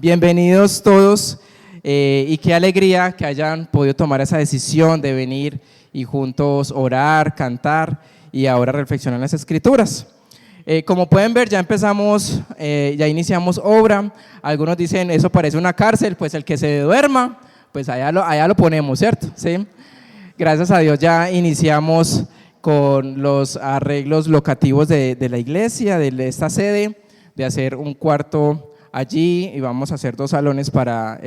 Bienvenidos todos y qué alegría que hayan podido tomar esa decisión de venir y juntos orar, cantar y ahora reflexionar en las Escrituras. Como pueden ver, ya empezamos, ya iniciamos obra. Algunos dicen, eso parece una cárcel, pues el que se duerma, pues allá lo ponemos, ¿cierto? ¿Sí? Gracias a Dios ya iniciamos con los arreglos locativos de la iglesia, de esta sede, de hacer un cuarto allí y vamos a hacer 2 salones para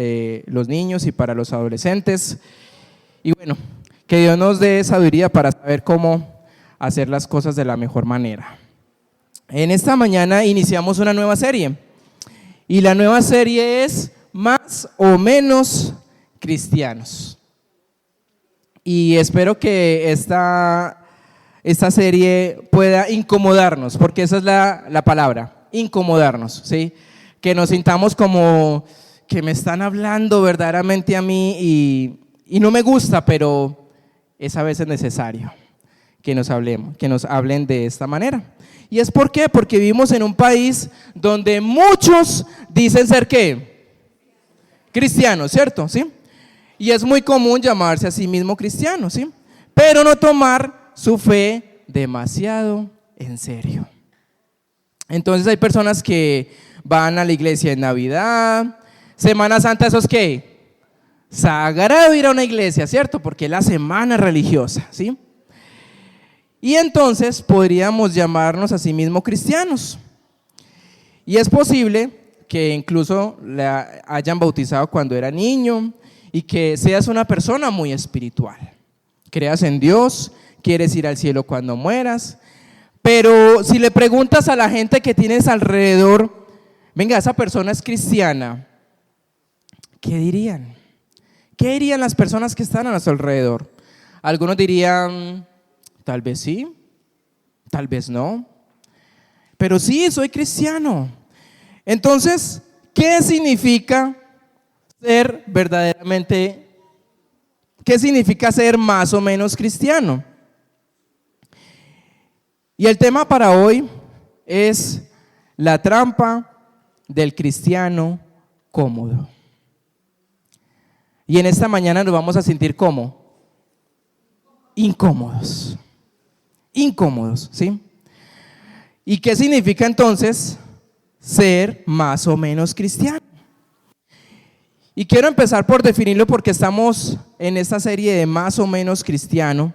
los niños y para los adolescentes. Y bueno, que Dios nos dé sabiduría para saber cómo hacer las cosas de la mejor manera. En esta mañana iniciamos una nueva serie y la nueva serie es Más o Menos Cristianos. Y espero que esta serie pueda incomodarnos, porque esa es la palabra, incomodarnos, ¿sí? Que nos sintamos como que me están hablando verdaderamente a mí y no me gusta, pero es a veces necesario que nos hablen de esta manera. ¿Y es por qué? Porque vivimos en un país donde muchos dicen ser ¿qué? Cristianos, ¿cierto? ¿Sí? Y es muy común llamarse a sí mismo cristiano, ¿sí? Pero no tomar su fe demasiado en serio. Entonces hay personas que van a la iglesia en Navidad, Semana Santa, ¿eso es qué? Sagrado ir a una iglesia, ¿cierto? Porque es la semana religiosa, ¿sí? Y entonces podríamos llamarnos a sí mismos cristianos. Y es posible que incluso la hayan bautizado cuando era niño y que seas una persona muy espiritual. Creas en Dios, quieres ir al cielo cuando mueras, pero si le preguntas a la gente que tienes alrededor, venga, esa persona es cristiana, ¿qué dirían? ¿Qué dirían las personas que están a nuestro alrededor? Algunos dirían, tal vez sí, tal vez no, pero sí, soy cristiano. Entonces, ¿qué significa ser verdaderamente, qué significa ser más o menos cristiano? Y el tema para hoy es la trampa del cristiano cómodo. Y en esta mañana nos vamos a sentir ¿cómo? Incómodos, ¿sí? ¿Y qué significa entonces ser más o menos cristiano? Y quiero empezar por definirlo porque estamos en esta serie de más o menos cristiano.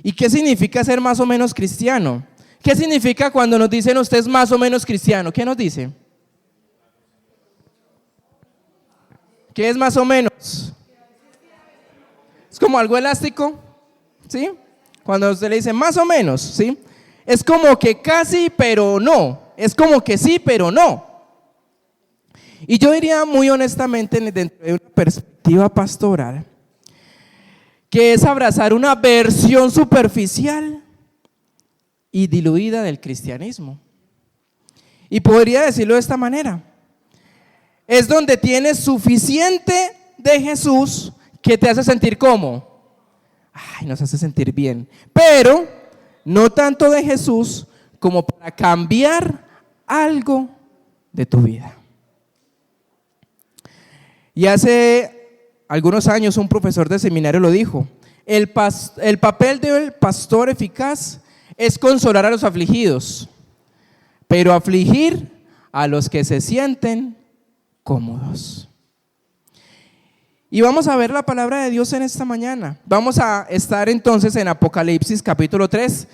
¿Y qué significa ser más o menos cristiano? ¿Qué significa cuando nos dicen usted es más o menos cristiano? ¿Qué nos dice? ¿Qué es más o menos? Es como algo elástico, ¿sí? Cuando usted le dice más o menos, ¿sí? Es como que casi, pero no. Es como que sí, pero no. Y yo diría muy honestamente, dentro de una perspectiva pastoral, que es abrazar una versión superficial y diluida del cristianismo. Y podría decirlo de esta manera: es donde tienes suficiente de Jesús que te hace sentir como, nos hace sentir bien, pero no tanto de Jesús como para cambiar algo de tu vida. Y hace algunos años un profesor de seminario lo dijo: el papel del pastor eficaz es consolar a los afligidos, pero afligir a los que se sienten cómodos. Y vamos a ver la palabra de Dios en esta mañana. Vamos a estar entonces en Apocalipsis capítulo 3.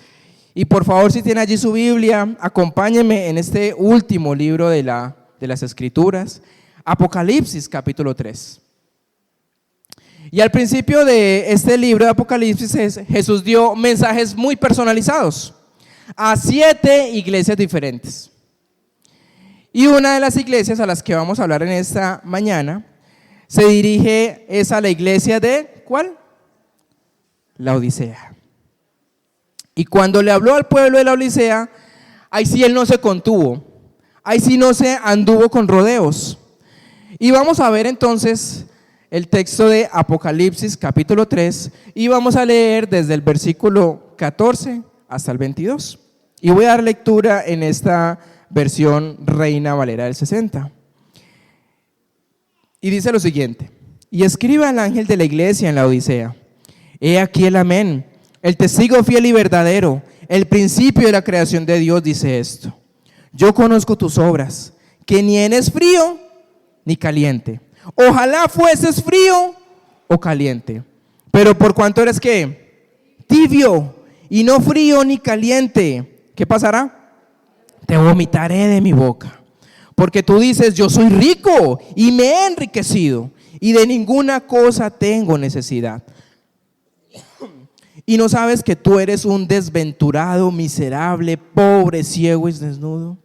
Y por favor, si tiene allí su Biblia, acompáñenme en este último libro de las Escrituras, Apocalipsis capítulo 3. Y al principio de este libro de Apocalipsis, Jesús dio mensajes muy personalizados a 7 iglesias diferentes. Y una de las iglesias a las que vamos a hablar en esta mañana se dirige a la iglesia de, ¿cuál? La Odisea. Y cuando le habló al pueblo de la Odisea, ahí sí él no se contuvo, ahí sí no se anduvo con rodeos. Y vamos a ver entonces el texto de Apocalipsis capítulo 3 y vamos a leer desde el versículo 14 hasta el 22. Y voy a dar lectura en esta versión Reina Valera del 60. Y dice lo siguiente: y escribe al ángel de la iglesia en la Odisea: he aquí el amén, el testigo fiel y verdadero, el principio de la creación de Dios, dice esto: yo conozco tus obras, que ni eres frío ni caliente. Ojalá fueses frío o caliente. Pero por cuanto eres ¿qué? Tibio y no frío ni caliente, ¿qué pasará? Te vomitaré de mi boca. Porque tú dices: yo soy rico y me he enriquecido y de ninguna cosa tengo necesidad. Y no sabes que tú eres un desventurado, miserable, pobre, ciego y desnudo.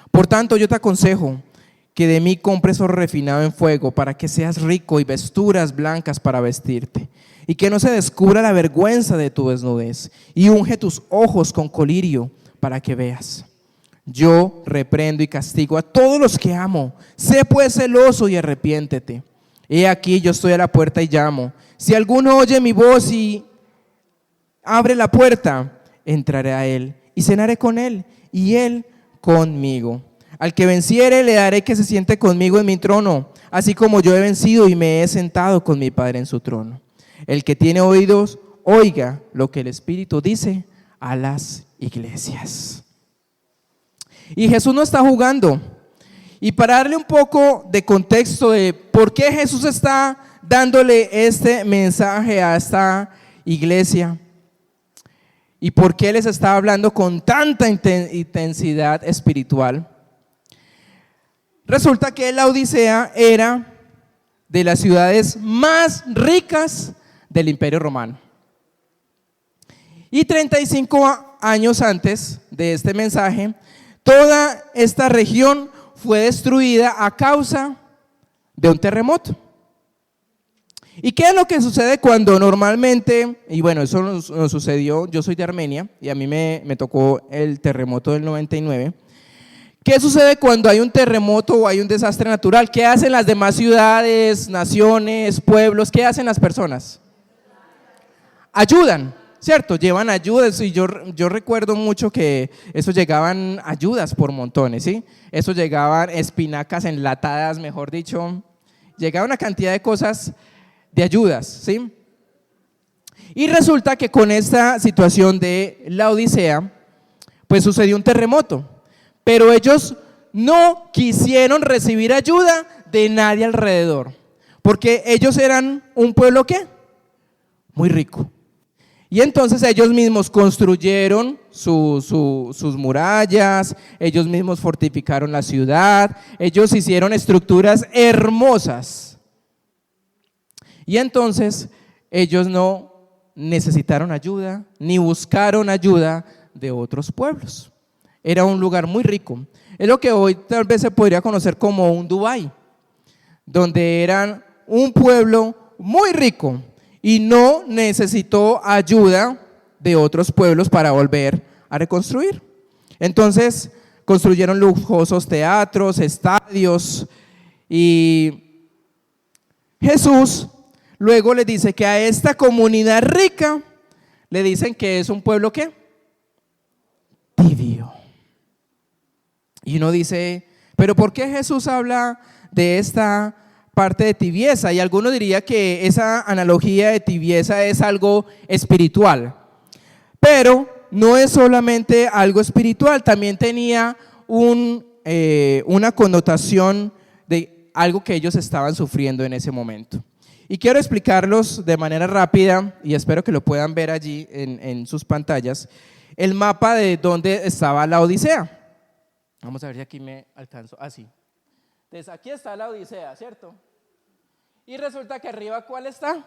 Por tanto, yo te aconsejo que de mí compres oro refinado en fuego, para que seas rico, y vesturas blancas para vestirte, y que no se descubra la vergüenza de tu desnudez, y unge tus ojos con colirio para que veas. Yo reprendo y castigo a todos los que amo. Sé pues celoso y arrepiéntete. He aquí, yo estoy a la puerta y llamo. Si alguno oye mi voz y abre la puerta, entraré a él y cenaré con él y él conmigo. Al que venciere le daré que se siente conmigo en mi trono, así como yo he vencido y me he sentado con mi Padre en su trono. El que tiene oídos, oiga lo que el Espíritu dice a las iglesias. Y Jesús no está jugando. Y para darle un poco de contexto de por qué Jesús está dándole este mensaje a esta iglesia y por qué les está hablando con tanta intensidad espiritual, resulta que la Odisea era de las ciudades más ricas del Imperio Romano. Y 35 años antes de este mensaje, toda esta región fue destruida a causa de un terremoto. ¿Y qué es lo que sucede cuando normalmente, y bueno, eso nos sucedió, yo soy de Armenia y a mí me tocó el terremoto del 99. ¿Qué sucede cuando hay un terremoto o hay un desastre natural? ¿Qué hacen las demás ciudades, naciones, pueblos? ¿Qué hacen las personas? Ayudan, ¿cierto? Llevan ayudas, y yo recuerdo mucho que eso llegaban ayudas por montones, ¿sí? Eso llegaban espinacas enlatadas, mejor dicho, llegaba una cantidad de cosas de ayudas, ¿sí? Y resulta que con esta situación de la Odisea, pues sucedió un terremoto, pero ellos no quisieron recibir ayuda de nadie alrededor, porque ellos eran un pueblo ¿qué? Muy rico. Y entonces ellos mismos construyeron sus murallas, ellos mismos fortificaron la ciudad, ellos hicieron estructuras hermosas. Y entonces ellos no necesitaron ayuda, ni buscaron ayuda de otros pueblos. Era un lugar muy rico. Es lo que hoy tal vez se podría conocer como un Dubái, donde eran un pueblo muy rico y no necesitó ayuda de otros pueblos para volver a reconstruir. Entonces construyeron lujosos teatros, estadios, y Jesús luego les dice que a esta comunidad rica le dicen que es un pueblo ¿qué? Tibio. Y uno dice, ¿pero por qué Jesús habla de esta parte de tibieza? Y alguno diría que esa analogía de tibieza es algo espiritual, pero no es solamente algo espiritual, también tenía una connotación de algo que ellos estaban sufriendo en ese momento. Y quiero explicarlos de manera rápida, y espero que lo puedan ver allí en sus pantallas, el mapa de dónde estaba la Odisea. Vamos a ver si aquí me alcanzo, así. Entonces aquí está la Odisea, ¿cierto? Y resulta que arriba, ¿cuál está?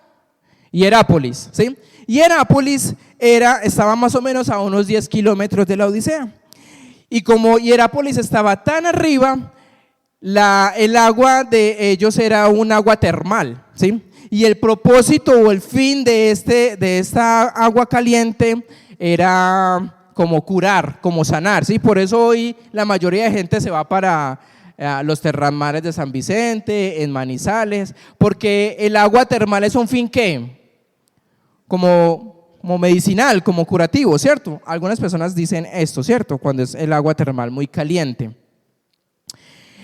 Hierápolis, ¿sí? Hierápolis estaba más o menos a unos 10 kilómetros de la Odisea. Y como Hierápolis estaba tan arriba, el agua de ellos era un agua termal, ¿sí? Y el propósito o el fin de esta agua caliente era como curar, como sanar, ¿sí? Por eso hoy la mayoría de gente se va para los termales de San Vicente, en Manizales, porque el agua termal es un fin ¿qué? Como medicinal, como curativo, ¿cierto? Algunas personas dicen esto, ¿cierto? Cuando es el agua termal muy caliente.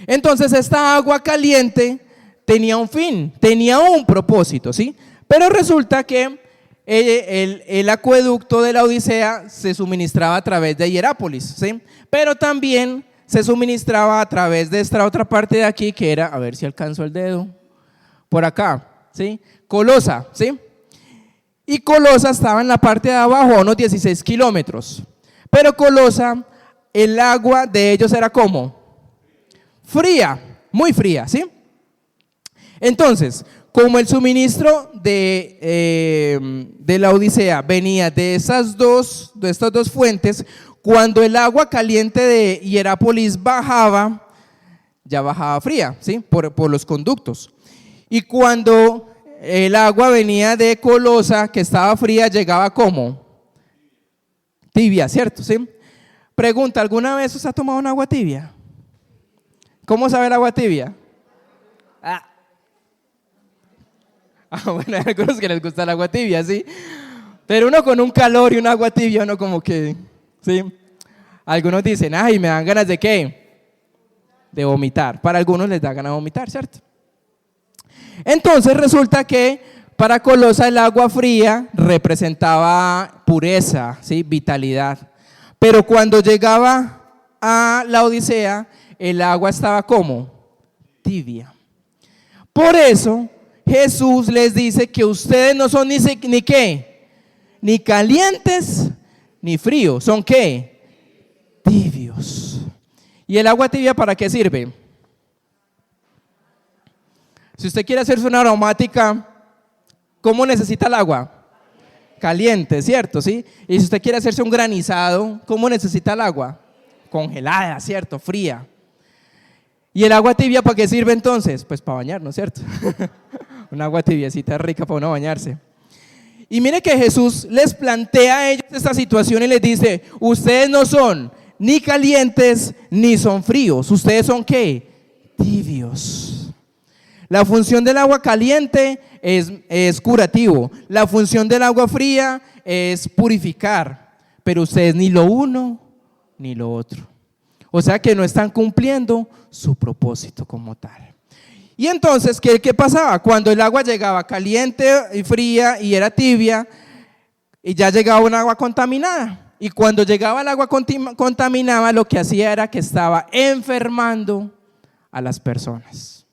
Entonces esta agua caliente tenía un fin, tenía un propósito, ¿sí? Pero resulta que el acueducto de la Odisea se suministraba a través de Hierápolis, ¿sí? Pero también se suministraba a través de esta otra parte de aquí que era, a ver si alcanzo el dedo, por acá, ¿sí? Colosa, ¿sí? Y Colosa estaba en la parte de abajo a unos 16 kilómetros. Pero Colosa, el agua de ellos era como fría, muy fría, ¿sí? Entonces, como el suministro de la Odisea venía de estas dos fuentes, cuando el agua caliente de Hierápolis bajaba, ya bajaba fría, ¿sí? Por los conductos. Y cuando el agua venía de Colosa, que estaba fría, llegaba como tibia, ¿cierto? ¿Sí? Pregunta, ¿alguna vez usted ha tomado un agua tibia? ¿Cómo sabe el agua tibia? Bueno, hay algunos que les gusta el agua tibia, ¿sí? Pero uno con un calor y un agua tibia, uno como que, ¿sí? Algunos dicen, ay, me dan ganas de ¿qué? De vomitar. Para algunos les da ganas de vomitar, ¿cierto? Entonces resulta que para Colosa el agua fría representaba pureza, ¿sí? Vitalidad. Pero cuando llegaba a la Odisea, el agua estaba como tibia. Por eso Jesús les dice que ustedes no son ni qué, ni calientes ni fríos, son qué, tibios. ¿Y el agua tibia para qué sirve? Si usted quiere hacerse una aromática, ¿cómo necesita el agua? Caliente, ¿cierto? ¿Sí? Y si usted quiere hacerse un granizado, ¿cómo necesita el agua? Congelada, ¿cierto? Fría. ¿Y el agua tibia para qué sirve entonces? Pues para bañarnos, ¿cierto? Una agua tibiecita rica para uno bañarse. Y mire que Jesús les plantea a ellos esta situación y les dice, ustedes no son ni calientes ni son fríos, ustedes son ¿qué? Tibios. La función del agua caliente es curativo, la función del agua fría es purificar, pero ustedes ni lo uno ni lo otro. O sea que no están cumpliendo su propósito como tal. Y entonces, ¿qué pasaba? Cuando el agua llegaba caliente y fría y era tibia, y ya llegaba un agua contaminada. Y cuando llegaba el agua contaminada, lo que hacía era que estaba enfermando a las personas.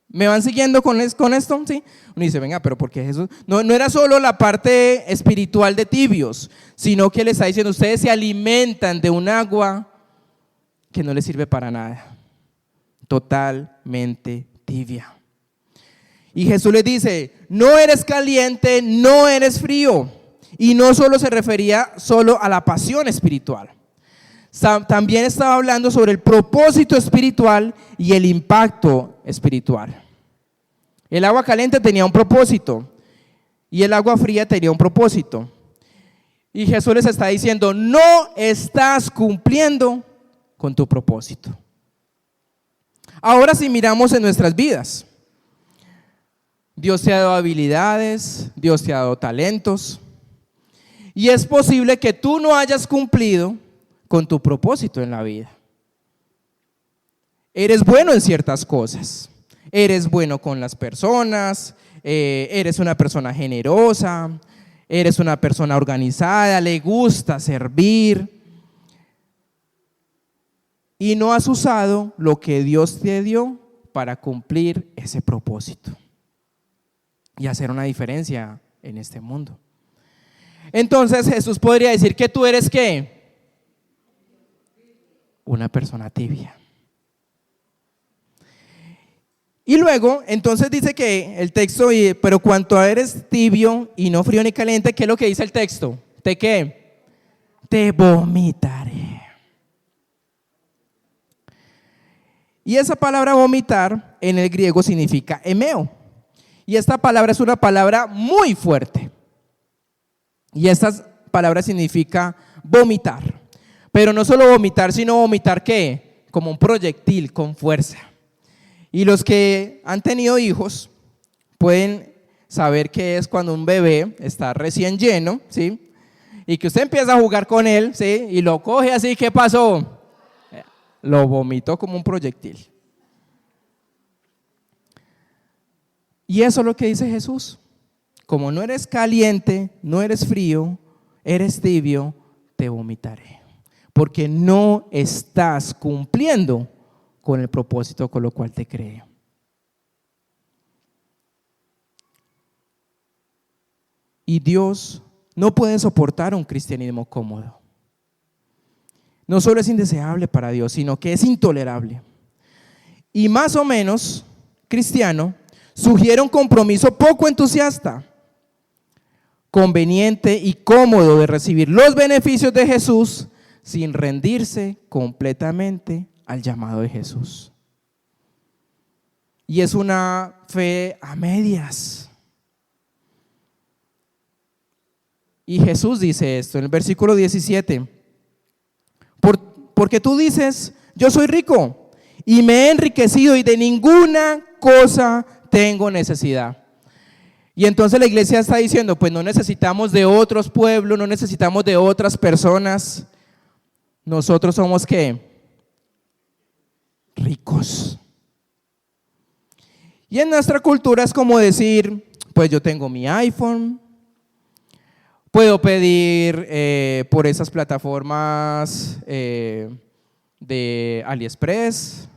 ¿Me van siguiendo con esto? ¿Sí? Uno dice, venga, pero ¿por qué Jesús? No era solo la parte espiritual de tibios, sino que le está diciendo, ustedes se alimentan de un agua que no les sirve para nada. Totalmente tibia. Y Jesús les dice, no eres caliente, no eres frío. Y no solo se refería solo a la pasión espiritual. También estaba hablando sobre el propósito espiritual y el impacto espiritual. El agua caliente tenía un propósito y el agua fría tenía un propósito. Y Jesús les está diciendo, no estás cumpliendo con tu propósito. Ahora si miramos en nuestras vidas, Dios te ha dado habilidades, Dios te ha dado talentos, y es posible que tú no hayas cumplido con tu propósito en la vida. Eres bueno en ciertas cosas, eres bueno con las personas, eres una persona generosa, eres una persona organizada, le gusta servir, y no has usado lo que Dios te dio para cumplir ese propósito y hacer una diferencia en este mundo. Entonces Jesús podría decir que tú eres ¿qué? Una persona tibia. Y luego, entonces dice que el texto, pero cuanto eres tibio y no frío ni caliente, ¿qué es lo que dice el texto? ¿Te qué? Te vomitaré. Y esa palabra vomitar en el griego significa emeo. Y esta palabra es una palabra muy fuerte. Y esta palabra significa vomitar. Pero no solo vomitar, sino vomitar ¿qué? Como un proyectil con fuerza. Y los que han tenido hijos pueden saber qué es cuando un bebé está recién lleno, ¿sí? Y que usted empieza a jugar con él, ¿sí? Y lo coge así, ¿qué pasó? lo vomitó como un proyectil. Y eso es lo que dice Jesús. Como no eres caliente, no eres frío, eres tibio, te vomitaré. Porque no estás cumpliendo con el propósito con lo cual te creé. Y Dios no puede soportar un cristianismo cómodo. No solo es indeseable para Dios, sino que es intolerable. Y más o menos cristiano sugiere un compromiso poco entusiasta, conveniente y cómodo de recibir los beneficios de Jesús sin rendirse completamente al llamado de Jesús. Y es una fe a medias. Y Jesús dice esto en el versículo 17. Porque tú dices, yo soy rico y me he enriquecido y de ninguna cosa tengo necesidad. Y entonces la iglesia está diciendo, pues no necesitamos de otros pueblos, no necesitamos de otras personas. Nosotros somos ¿qué? Ricos. Y en nuestra cultura es como decir, pues yo tengo mi iPhone, puedo pedir por esas plataformas de AliExpress.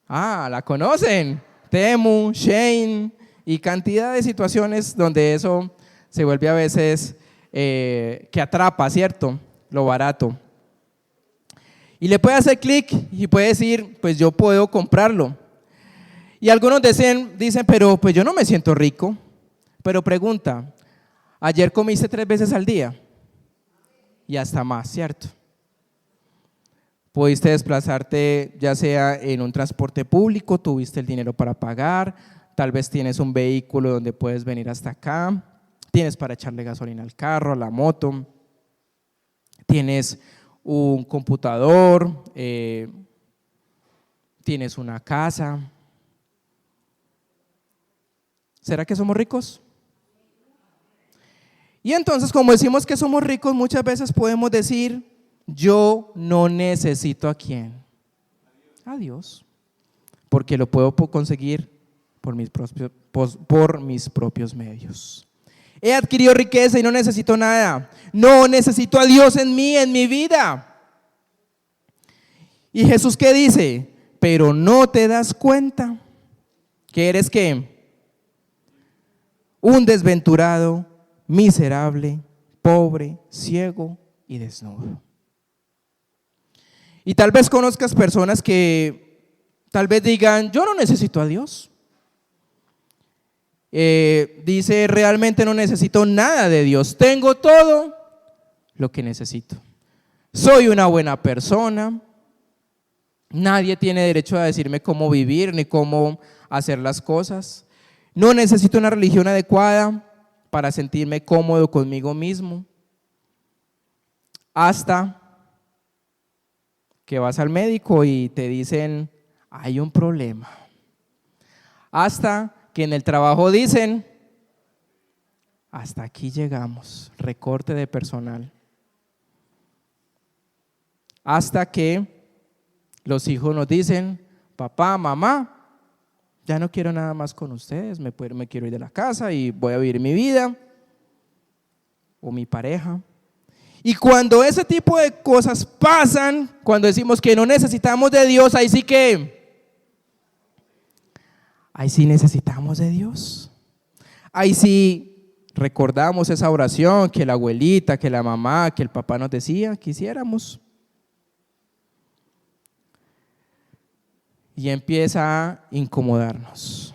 ¿La conocen? Temu, Shein y cantidad de situaciones donde eso se vuelve a veces que atrapa, ¿cierto? Lo barato. Y le puede hacer clic y puede decir, pues yo puedo comprarlo. Y algunos dicen, pero pues yo no me siento rico. Pero pregunta, ¿ayer comiste 3 veces al día? Y hasta más, ¿cierto? Pudiste desplazarte ya sea en un transporte público, tuviste el dinero para pagar, tal vez tienes un vehículo donde puedes venir hasta acá, tienes para echarle gasolina al carro, a la moto, tienes un computador, tienes una casa. ¿Será que somos ricos? Y entonces, como decimos que somos ricos, muchas veces podemos decir, yo no necesito ¿a quién? A Dios, porque lo puedo conseguir por mis propios medios. He adquirido riqueza y no necesito nada. No necesito a Dios en mí, en mi vida. ¿Y Jesús qué dice? Pero no te das cuenta que eres ¿qué? Un desventurado, miserable, pobre, ciego y desnudo. Y tal vez conozcas personas que tal vez digan, yo no necesito a Dios. Dice, realmente no necesito nada de Dios, tengo todo lo que necesito. Soy una buena persona, nadie tiene derecho a decirme cómo vivir ni cómo hacer las cosas. No necesito una religión adecuada para sentirme cómodo conmigo mismo. Hasta que vas al médico y te dicen, hay un problema. Hasta que en el trabajo dicen, hasta aquí llegamos, recorte de personal. Hasta que los hijos nos dicen, papá, mamá, ya no quiero nada más con ustedes, me quiero ir de la casa y voy a vivir mi vida, o mi pareja. Y cuando ese tipo de cosas pasan, cuando decimos que no necesitamos de Dios, ahí sí necesitamos de Dios. Ahí sí recordamos esa oración que la abuelita, que la mamá, que el papá nos decía, quisiéramos. Y empieza a incomodarnos.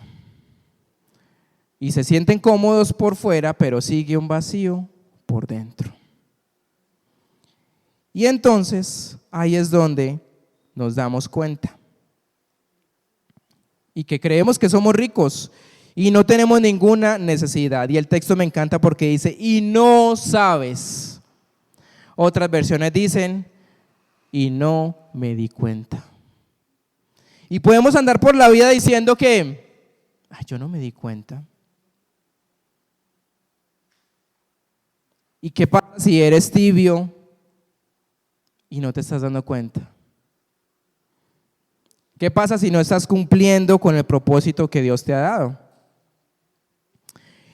Y se sienten cómodos por fuera, pero sigue un vacío por dentro. Y entonces ahí es donde nos damos cuenta. Y que creemos que somos ricos y no tenemos ninguna necesidad. Y el texto me encanta porque dice, y no sabes. Otras versiones dicen, y no me di cuenta. Y podemos andar por la vida diciendo que, yo no me di cuenta. ¿Y qué pasa si eres tibio y no te estás dando cuenta? ¿Qué pasa si no estás cumpliendo con el propósito que Dios te ha dado?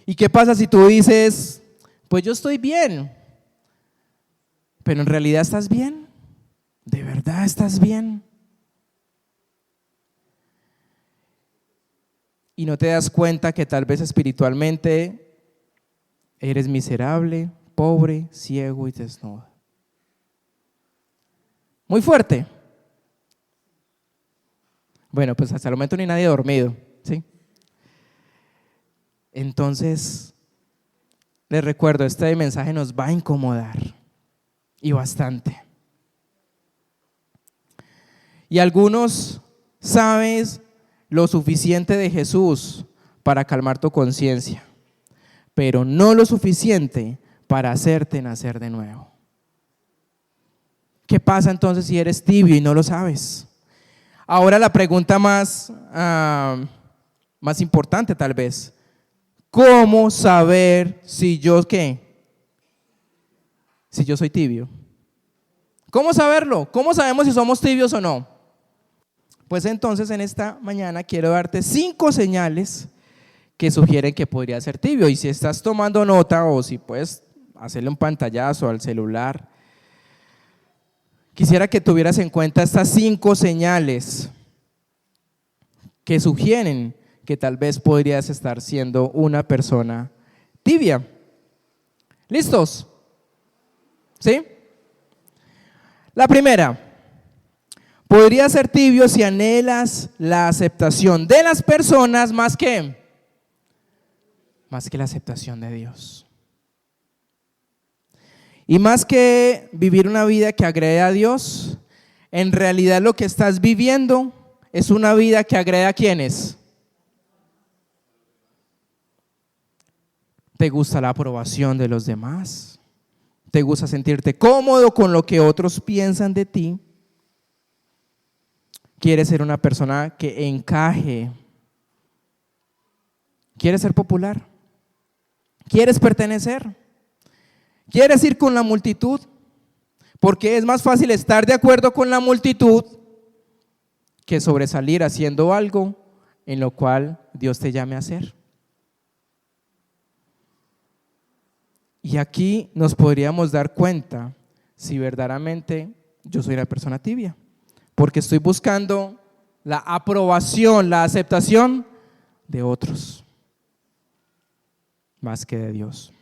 ¿Y qué pasa si tú dices, pues yo estoy bien, pero en realidad estás bien? ¿De verdad estás bien? Y no te das cuenta que tal vez espiritualmente eres miserable, pobre, ciego y desnudo. Muy fuerte. Bueno, pues hasta el momento ni nadie ha dormido, ¿sí? Entonces, les recuerdo, este mensaje nos va a incomodar y bastante. Y algunos sabes lo suficiente de Jesús para calmar tu conciencia, pero no lo suficiente para hacerte nacer de nuevo. ¿Qué pasa entonces si eres tibio y no lo sabes? Ahora la pregunta más importante tal vez, ¿cómo saber si yo qué? Si yo soy tibio. ¿Cómo saberlo? ¿Cómo sabemos si somos tibios o no? Pues entonces en esta mañana quiero darte 5 señales que sugieren que podría ser tibio. Y si estás tomando nota o si puedes hacerle un pantallazo al celular, quisiera que tuvieras en cuenta estas 5 señales que sugieren que tal vez podrías estar siendo una persona tibia. ¿Listos? ¿Sí? La primera. Podría ser tibio si anhelas la aceptación de las personas más que la aceptación de Dios. Y más que vivir una vida que agrede a Dios, en realidad lo que estás viviendo es una vida que agrede a ¿quiénes? ¿Te gusta la aprobación de los demás? ¿Te gusta sentirte cómodo con lo que otros piensan de ti? ¿Quieres ser una persona que encaje? ¿Quieres ser popular? ¿Quieres pertenecer? ¿Quieres ir con la multitud? Porque es más fácil estar de acuerdo con la multitud que sobresalir haciendo algo en lo cual Dios te llame a hacer. Y aquí nos podríamos dar cuenta si verdaderamente yo soy una persona tibia. Porque estoy buscando la aprobación, la aceptación de otros, más que de Dios.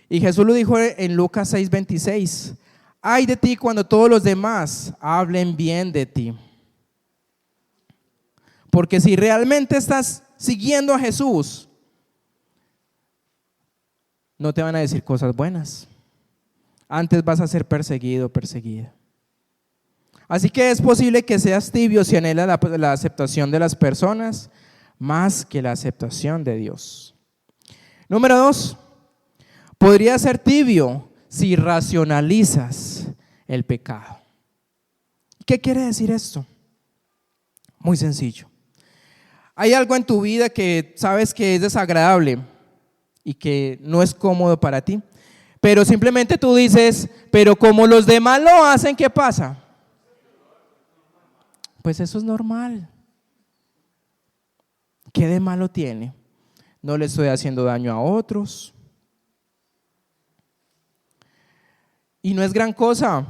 Y Jesús lo dijo en Lucas 6:26, ay de ti cuando todos los demás hablen bien de ti. Porque si realmente estás siguiendo a Jesús, no te van a decir cosas buenas. Antes vas a ser perseguido, perseguida. Así que es posible que seas tibio si anhelas la aceptación de las personas más que la aceptación de Dios. Número 2, podría ser tibio si racionalizas el pecado. ¿Qué quiere decir esto? Muy sencillo. Hay algo en tu vida que sabes que es desagradable y que no es cómodo para ti, pero simplemente tú dices, pero como los demás lo hacen, ¿qué pasa? Pues eso es normal. ¿Qué de malo tiene? No le estoy haciendo daño a otros. Y no es gran cosa.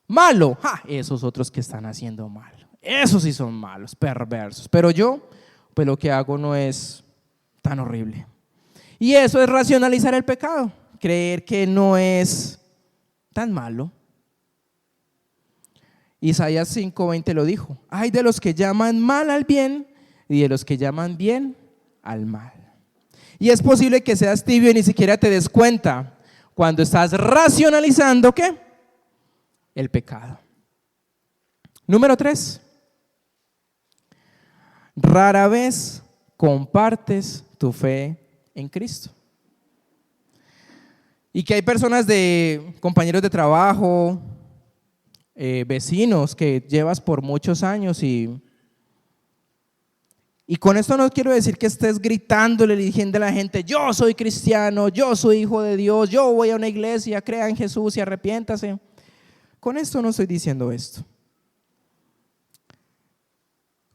Malo, esos otros que están haciendo mal. Esos sí son malos, perversos. Pero yo, pues lo que hago no es tan horrible. Y eso es racionalizar el pecado. Creer que no es tan malo. Isaías 5:20 lo dijo, ay de los que llaman mal al bien y de los que llaman bien al mal. Y es posible que seas tibio y ni siquiera te des cuenta cuando estás racionalizando ¿qué? El pecado. Número 3, rara vez compartes tu fe en Cristo. Y que hay personas compañeros de trabajo, vecinos que llevas por muchos años y con esto no quiero decir que estés gritándole, diciendo a la gente, yo soy cristiano, yo soy hijo de Dios, yo voy a una iglesia, crea en Jesús y arrepiéntase. Con esto no estoy diciendo esto.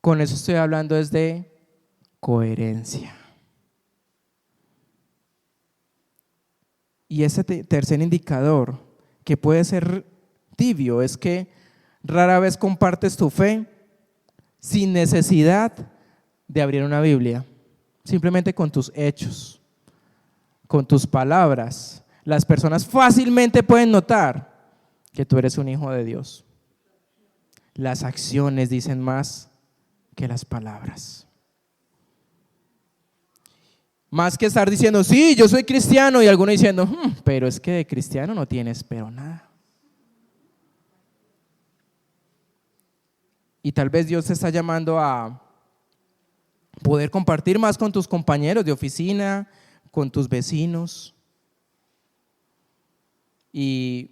Con eso estoy hablando es de coherencia. Y ese tercer indicador que puede ser tibio es que rara vez compartes tu fe sin necesidad de abrir una Biblia, simplemente con tus hechos, con tus palabras. Las personas fácilmente pueden notar que tú eres un hijo de Dios. Las acciones dicen más que las palabras. Más que estar diciendo, sí, yo soy cristiano, y alguno diciendo, pero es que de cristiano no tienes pero nada. Y tal vez Dios te está llamando a poder compartir más con tus compañeros de oficina, con tus vecinos. Y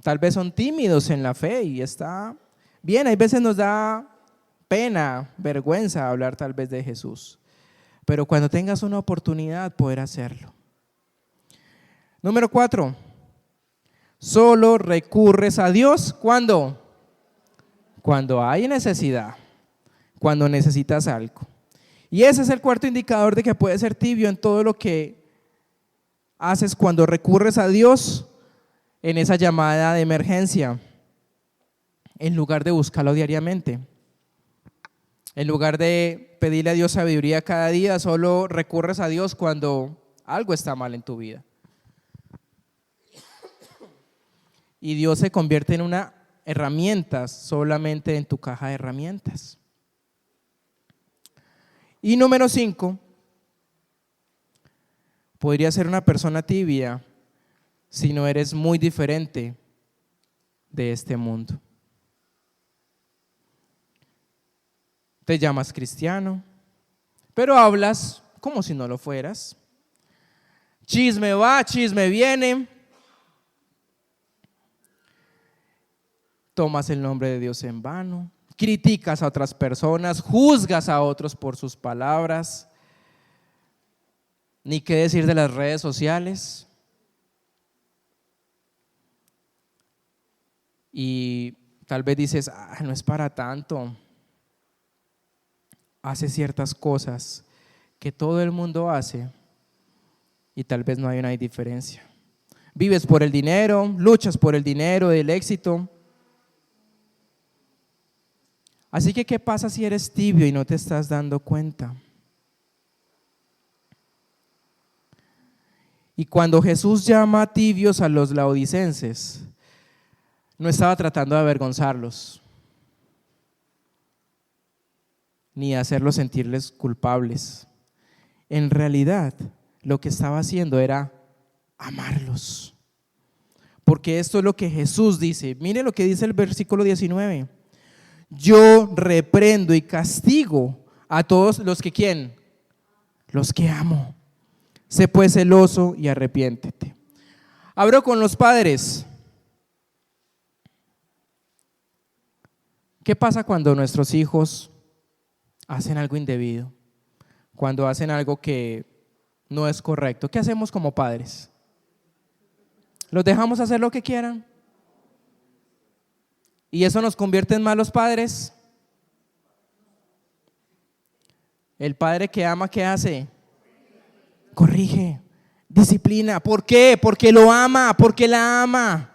tal vez son tímidos en la fe y está bien, hay veces nos da pena, vergüenza hablar tal vez de Jesús, pero cuando tengas una oportunidad poder hacerlo. Número 4, solo recurres a Dios ¿cuándo? Cuando hay necesidad, cuando necesitas algo. Y ese es el cuarto indicador de que puedes ser tibio en todo lo que haces cuando recurres a Dios en esa llamada de emergencia, en lugar de buscarlo diariamente. En lugar de pedirle a Dios sabiduría cada día, solo recurres a Dios cuando algo está mal en tu vida. Y Dios se convierte en una herramienta solamente en tu caja de herramientas. Y número 5, podría ser una persona tibia si no eres muy diferente de este mundo. Te llamas cristiano, pero hablas como si no lo fueras. Chisme va, chisme viene. Tomas el nombre de Dios en vano. Criticas a otras personas, juzgas a otros por sus palabras. Ni qué decir de las redes sociales. Y tal vez dices, no es para tanto. Hace ciertas cosas que todo el mundo hace y tal vez no hay una diferencia. Vives por el dinero, luchas por el dinero, el éxito. Así que, ¿qué pasa si eres tibio y no te estás dando cuenta? Y cuando Jesús llama tibios a los laodicenses, no estaba tratando de avergonzarlos, ni hacerlos sentirles culpables. En realidad, lo que estaba haciendo era amarlos. Porque esto es lo que Jesús dice. Mire lo que dice el versículo 19. Yo reprendo y castigo a todos los que ¿quién? Los que amo. Sé pues celoso y arrepiéntete. Abro con los padres. ¿Qué pasa cuando nuestros hijos hacen algo indebido? Cuando hacen algo que no es correcto. ¿Qué hacemos como padres? ¿Los dejamos hacer lo que quieran? ¿Y eso nos convierte en malos padres? El padre que ama, ¿qué hace? Corrige, disciplina. ¿Por qué? Porque lo ama, porque la ama.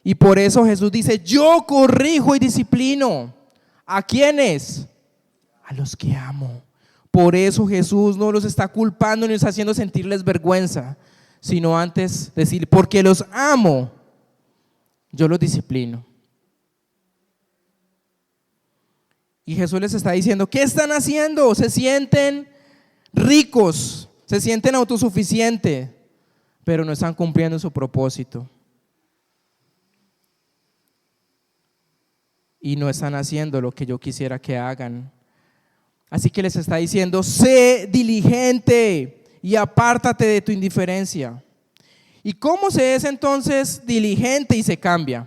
Y por eso Jesús dice, yo corrijo y disciplino. ¿A quiénes? A los que amo. Por eso Jesús no los está culpando ni está haciendo sentirles vergüenza, sino antes decir, porque los amo, yo los disciplino. Y Jesús les está diciendo, ¿qué están haciendo? Se sienten ricos, se sienten autosuficientes, pero no están cumpliendo su propósito. Y no están haciendo lo que yo quisiera que hagan. Así que les está diciendo, sé diligente y apártate de tu indiferencia. ¿Y cómo se es entonces diligente y se cambia?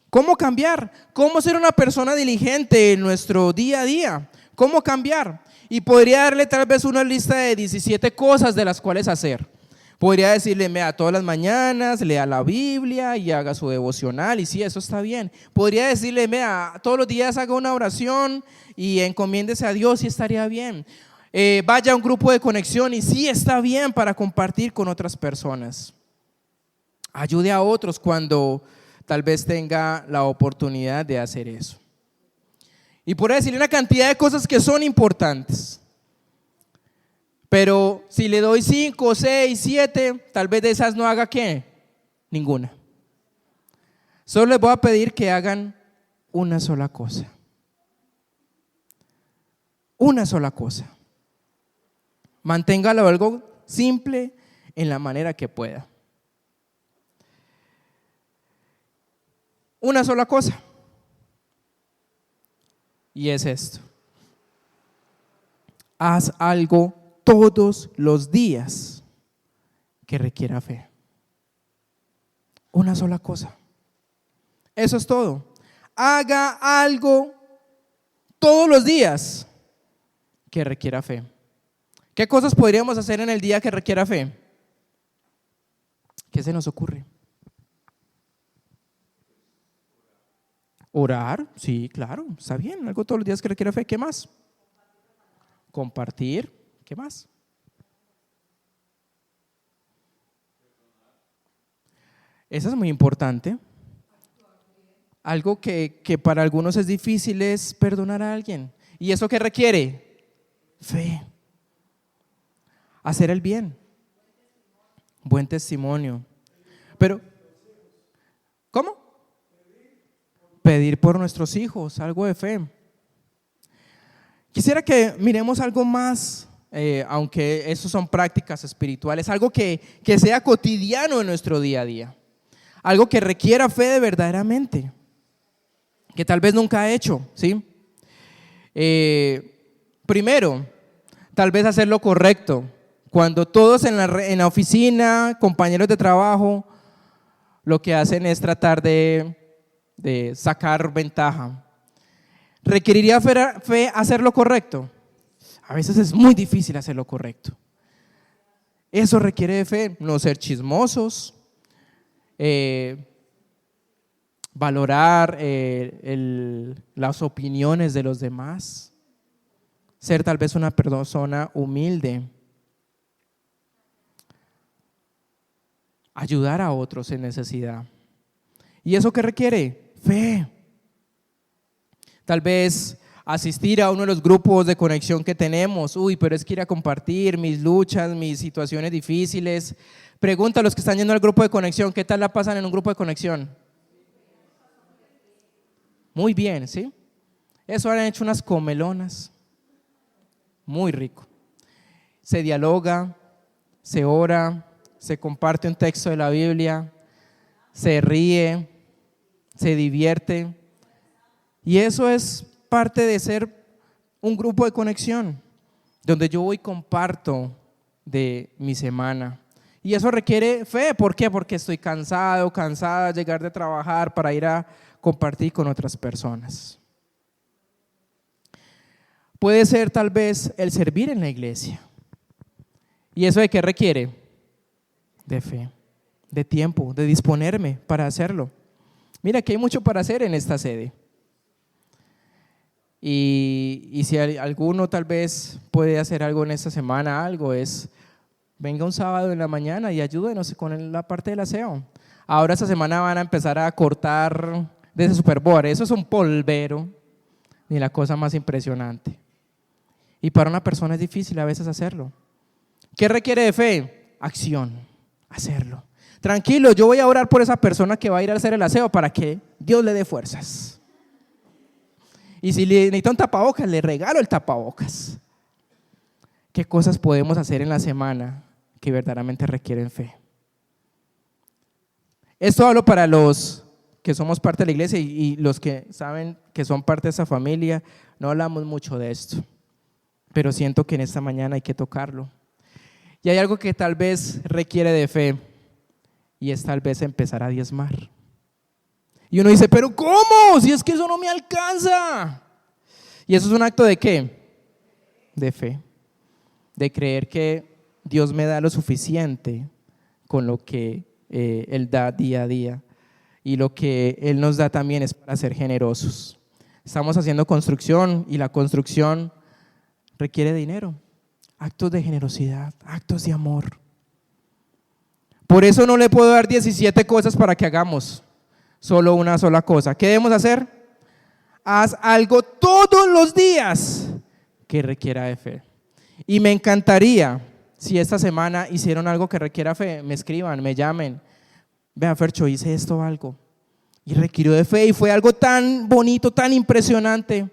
¿Cómo cambiar? ¿Cómo ser una persona diligente en nuestro día a día? ¿Cómo cambiar? Y podría darle tal vez una lista de 17 cosas de las cuales hacer. Podría decirle, vea, todas las mañanas lea la Biblia y haga su devocional, y sí, eso está bien. Podría decirle, vea, todos los días haga una oración y encomiéndese a Dios, y estaría bien. Vaya a un grupo de conexión, y sí, está bien, para compartir con otras personas. Ayude a otros cuando tal vez tenga la oportunidad de hacer eso. Y por decirle una cantidad de cosas que son importantes. Pero si le doy 5, 6, 7, tal vez de esas no haga ¿qué? Ninguna. Solo les voy a pedir que hagan una sola cosa. Una sola cosa. Manténgalo algo simple en la manera que pueda. Una sola cosa. Y es esto. Haz algo todos los días que requiera fe. Una sola cosa. Eso es todo. Haga algo todos los días que requiera fe. ¿Qué cosas podríamos hacer en el día que requiera fe? ¿Qué se nos ocurre? Orar, sí, claro, está bien. Algo todos los días que requiera fe. ¿Qué más? Compartir. ¿Qué más? Eso es muy importante. Algo que para algunos es difícil es perdonar a alguien. ¿Y eso qué requiere? Fe. Hacer el bien. Buen testimonio. Pero, ¿cómo? Pedir por nuestros hijos, algo de fe. Quisiera que miremos algo más, aunque eso son prácticas espirituales, algo que sea cotidiano en nuestro día a día. Algo que requiera fe de verdaderamente, que tal vez nunca ha hecho, ¿sí? Primero, tal vez hacer lo correcto. Cuando todos en la oficina, compañeros de trabajo, lo que hacen es tratar de sacar ventaja. ¿Requeriría fe hacer lo correcto? A veces es muy difícil hacer lo correcto. Eso requiere de fe, no ser chismosos, valorar las opiniones de los demás, ser tal vez una persona humilde, ayudar a otros en necesidad. ¿Y eso qué requiere? Fe. Tal vez asistir a uno de los grupos de conexión que tenemos. Pero es que ir a compartir mis luchas, mis situaciones difíciles. Pregunta a los que están yendo al grupo de conexión, ¿qué tal la pasan en un grupo de conexión? Muy bien, ¿sí? Eso han hecho unas comelonas. Muy rico. Se dialoga, se ora, se comparte un texto de la Biblia, se ríe, se divierte. Y eso es parte de ser un grupo de conexión, donde yo voy y comparto de mi semana. Y eso requiere fe. ¿Por qué? Porque estoy cansada de llegar de trabajar para ir a compartir con otras personas. Puede ser tal vez el servir en la iglesia. ¿Y eso de qué requiere? De fe, de tiempo, de disponerme para hacerlo. Mira que hay mucho para hacer en esta sede. Y si alguno tal vez puede hacer algo en esta semana, venga un sábado en la mañana y ayúdenos con la parte del aseo. Ahora esta semana van a empezar a cortar de ese superboard. Eso es un polvero, ni la cosa más impresionante. Y para una persona es difícil a veces hacerlo. ¿Qué requiere de fe? Acción, hacerlo. Tranquilo, yo voy a orar por esa persona que va a ir a hacer el aseo para que Dios le dé fuerzas. Y si le necesita un tapabocas, le regalo el tapabocas. ¿Qué cosas podemos hacer en la semana que verdaderamente requieren fe? Esto hablo para los que somos parte de la iglesia y los que saben que son parte de esa familia. No hablamos mucho de esto, pero siento que en esta mañana hay que tocarlo. Y hay algo que tal vez requiere de fe, y es tal vez empezar a diezmar. Y uno dice, ¿pero cómo? Si es que eso no me alcanza. Y eso es un acto ¿de qué? De fe, de creer que Dios me da lo suficiente con lo que Él da día a día. Y lo que Él nos da también es para ser generosos. Estamos haciendo construcción y la construcción requiere dinero, actos de generosidad, actos de amor. Por eso no le puedo dar 17 cosas para que hagamos solo una sola cosa. ¿Qué debemos hacer? Haz algo todos los días que requiera de fe. Y me encantaría si esta semana hicieron algo que requiera fe, me escriban, me llamen. Vea, Fercho, hice esto algo y requirió de fe y fue algo tan bonito, tan impresionante,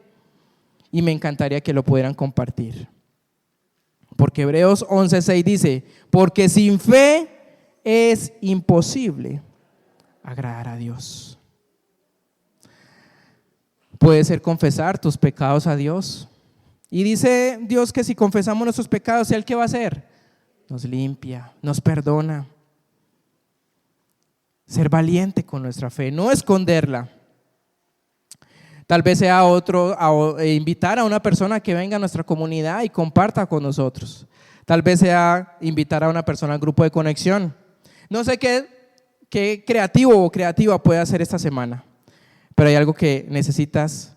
y me encantaría que lo pudieran compartir. Porque Hebreos 11:6 dice, porque sin fe es imposible agradar a Dios. Puede ser confesar tus pecados a Dios. Y dice Dios que si confesamos nuestros pecados, ¿Él qué va a hacer? Nos limpia, nos perdona. Ser valiente con nuestra fe, no esconderla. Tal vez sea invitar a una persona que venga a nuestra comunidad y comparta con nosotros. Tal vez sea invitar a una persona al grupo de conexión. No sé qué creativo o creativa puede hacer esta semana, pero hay algo que necesitas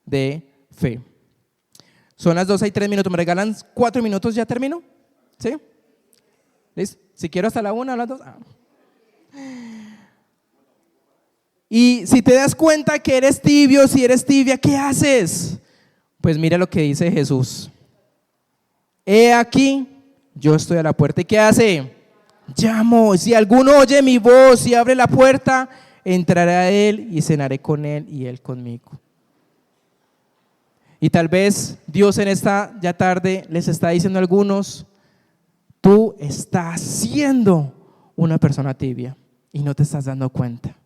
de fe. Son las 12:03, ¿me regalan 4 minutos? ¿Ya termino? ¿Sí? ¿Listo? Si quiero hasta la 1 o las 2. Y si te das cuenta que eres tibio, si eres tibia, ¿qué haces? Pues mira lo que dice Jesús. He aquí, yo estoy a la puerta. ¿Y qué hace? Llamo. Si alguno oye mi voz y abre la puerta, entraré a él y cenaré con él y él conmigo. Y tal vez Dios en esta ya tarde les está diciendo a algunos, tú estás siendo una persona tibia y no te estás dando cuenta.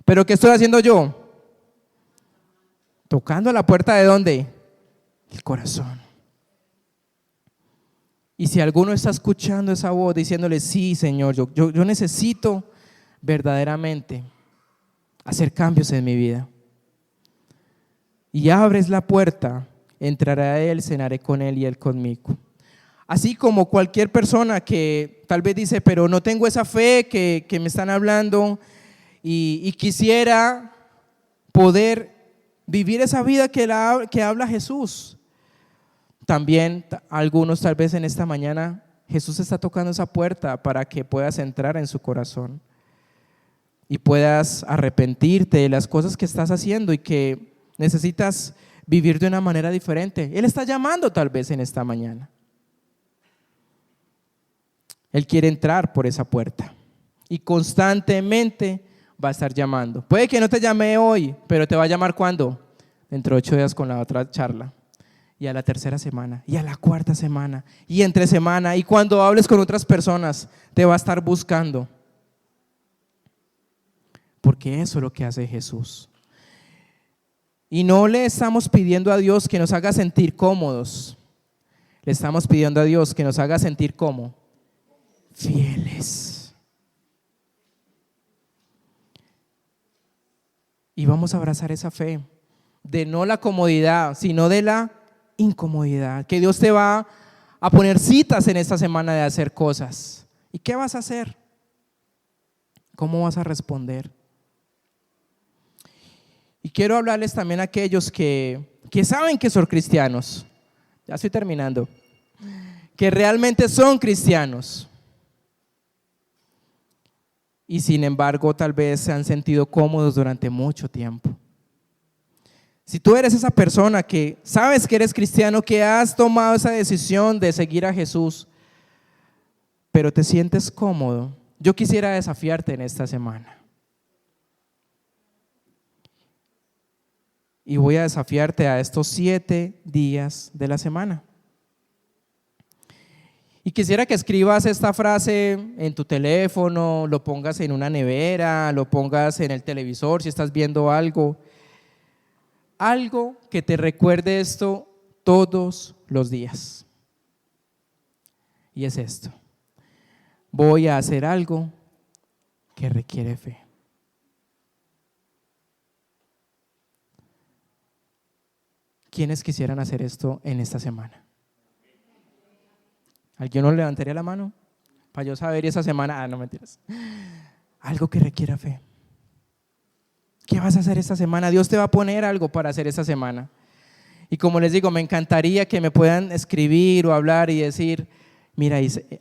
¿Pero qué estoy haciendo yo? Tocando la puerta ¿de dónde? El corazón. Y si alguno está escuchando esa voz diciéndole, sí, Señor, yo necesito verdaderamente hacer cambios en mi vida. Y abres la puerta, entraré a Él, cenaré con Él y Él conmigo. Así como cualquier persona que tal vez dice, pero no tengo esa fe que me están hablando y quisiera poder vivir esa vida que habla Jesús. También algunos tal vez en esta mañana Jesús está tocando esa puerta para que puedas entrar en su corazón y puedas arrepentirte de las cosas que estás haciendo y que necesitas vivir de una manera diferente. Él está llamando tal vez en esta mañana. Él quiere entrar por esa puerta y constantemente va a estar llamando. Puede que no te llame hoy, pero te va a llamar ¿cuándo? Dentro de 8 días con la otra charla. Y a la 3ª semana, y a la 4ª semana, y entre semana, y cuando hables con otras personas, te va a estar buscando. Porque eso es lo que hace Jesús. Y no le estamos pidiendo a Dios que nos haga sentir cómodos. Le estamos pidiendo a Dios que nos haga sentir ¿cómo? Fieles. Y vamos a abrazar esa fe de no la comodidad, sino de la incomodidad. Que Dios te va a poner citas en esta semana de hacer cosas. ¿Y qué vas a hacer? ¿Cómo vas a responder? Y quiero hablarles también a aquellos que saben que son cristianos. Ya estoy terminando. Que realmente son cristianos. Y sin embargo, tal vez se han sentido cómodos durante mucho tiempo. Si tú eres esa persona que sabes que eres cristiano, que has tomado esa decisión de seguir a Jesús, pero te sientes cómodo, yo quisiera desafiarte en esta semana. Y voy a desafiarte a estos 7 días de la semana. Y quisiera que escribas esta frase en tu teléfono, lo pongas en una nevera, lo pongas en el televisor si estás viendo algo. Algo que te recuerde esto todos los días. Y es esto: voy a hacer algo que requiere fe. ¿Quiénes quisieran hacer esto en esta semana? ¿Alguien nos levantaría la mano? Para yo saber esa semana, no mentiras. Algo que requiera fe. ¿Qué vas a hacer esta semana? Dios te va a poner algo para hacer esta semana. Y como les digo, me encantaría que me puedan escribir o hablar y decir, mira,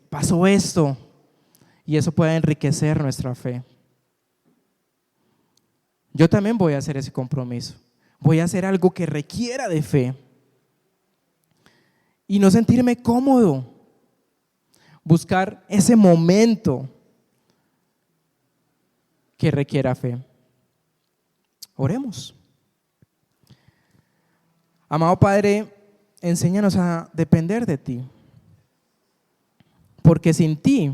pasó esto. Y eso puede enriquecer nuestra fe. Yo también voy a hacer ese compromiso. Voy a hacer algo que requiera de fe. Y no sentirme cómodo. Buscar ese momento que requiera fe. Oremos. Amado Padre, enséñanos a depender de ti, porque sin ti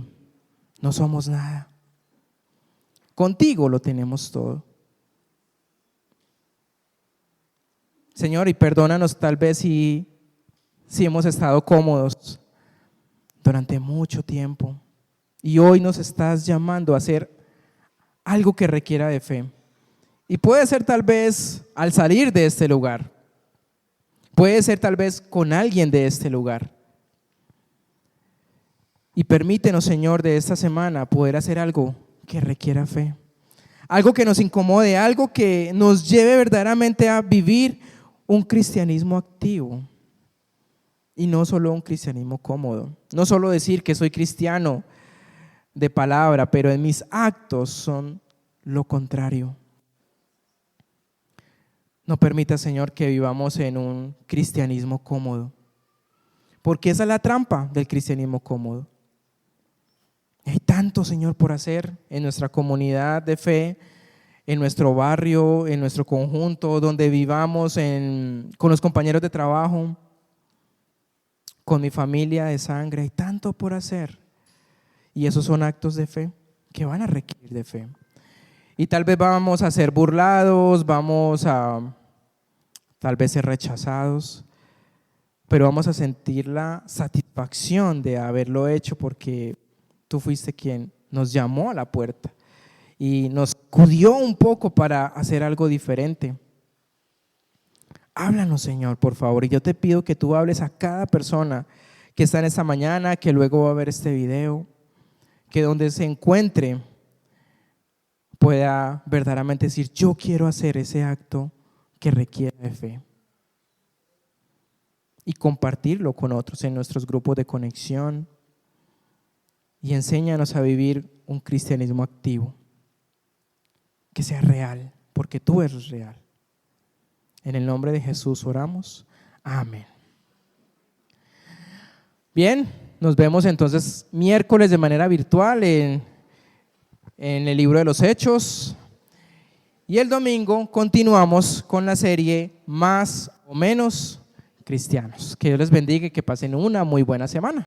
no somos nada. Contigo lo tenemos todo. Señor, y perdónanos tal vez si hemos estado cómodos durante mucho tiempo y hoy nos estás llamando a hacer algo que requiera de fe. Y puede ser tal vez al salir de este lugar. Puede ser tal vez con alguien de este lugar. Y permítenos, Señor, de esta semana poder hacer algo que requiera fe. Algo que nos incomode, algo que nos lleve verdaderamente a vivir un cristianismo activo. Y no solo un cristianismo cómodo. No solo decir que soy cristiano de palabra, pero en mis actos son lo contrario. No permita, Señor, que vivamos en un cristianismo cómodo, porque esa es la trampa del cristianismo cómodo. Hay tanto, Señor, por hacer en nuestra comunidad de fe, en nuestro barrio, en nuestro conjunto, donde vivamos, con los compañeros de trabajo, con mi familia de sangre. Hay tanto por hacer, y esos son actos de fe que van a requerir de fe. Y tal vez vamos a ser burlados, vamos a tal vez ser rechazados, pero vamos a sentir la satisfacción de haberlo hecho porque tú fuiste quien nos llamó a la puerta y nos cudió un poco para hacer algo diferente. Háblanos, Señor, por favor, y yo te pido que tú hables a cada persona que está en esta mañana, que luego va a ver este video, que donde se encuentre pueda verdaderamente decir, yo quiero hacer ese acto que requiere de fe, y compartirlo con otros en nuestros grupos de conexión, y enséñanos a vivir un cristianismo activo, que sea real, porque tú eres real. En el nombre de Jesús oramos, amén. Bien, nos vemos entonces miércoles de manera virtual en el libro de los Hechos, y el domingo continuamos con la serie Más o Menos Cristianos. Que Dios les bendiga y que pasen una muy buena semana.